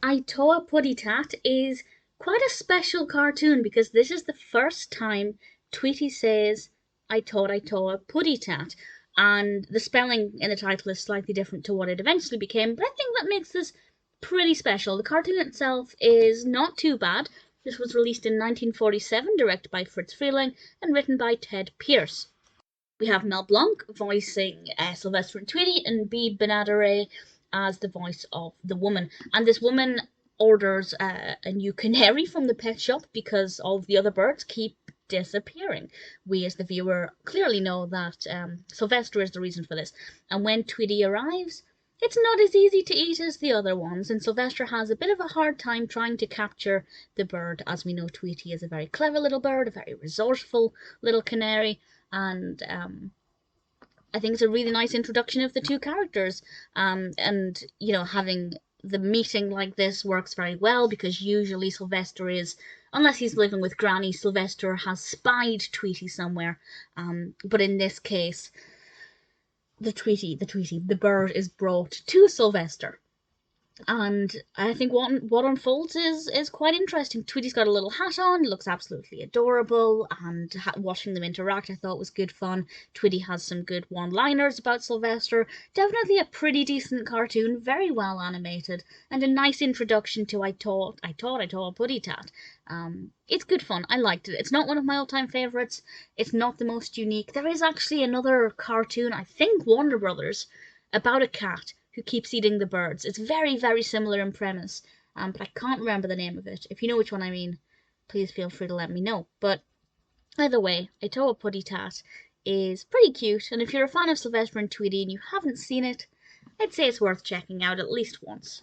I Taw Putty Tat is quite a special cartoon because this is the first time Tweety says I taw Putty Tat. And the spelling in the title is slightly different to what it eventually became, but I think that makes this pretty special. The cartoon itself is not too bad. This was released in 1947, directed by Freleng, and written by Ted Pierce. We have Mel Blanc voicing Sylvester and Tweety, and Bea Benaderet as the voice of the woman. And this woman orders a new canary from the pet shop because all of the other birds keep disappearing. We, as the viewer, clearly know that Sylvester is the reason for this. And when Tweety arrives, it's not as easy to eat as the other ones, and Sylvester has a bit of a hard time trying to capture the bird. As we know, Tweety is a very clever little bird, a very resourceful little canary, and I think it's a really nice introduction of the two characters. And having the meeting like this works very well because usually Sylvester is, unless he's living with Granny, Sylvester has spied Tweety somewhere. But in this case, the bird is brought to Sylvester. And I think what unfolds is quite interesting. Tweety's got a little hat on, looks absolutely adorable, and watching them interact I thought was good fun. Tweety has some good one-liners about Sylvester. Definitely a pretty decent cartoon, very well animated, and a nice introduction to I Taw Putty Tat. It's good fun. I liked it. It's not one of my all-time favorites. It's not the most unique. There is actually another cartoon, I think Warner Brothers, about a cat who keeps eating the birds. It's very, very similar in premise, but I can't remember the name of it. If you know which one I mean, please feel free to let me know. But either way, I Taw Putty Tat is pretty cute, and if you're a fan of Sylvester and Tweety and you haven't seen it, I'd say it's worth checking out at least once.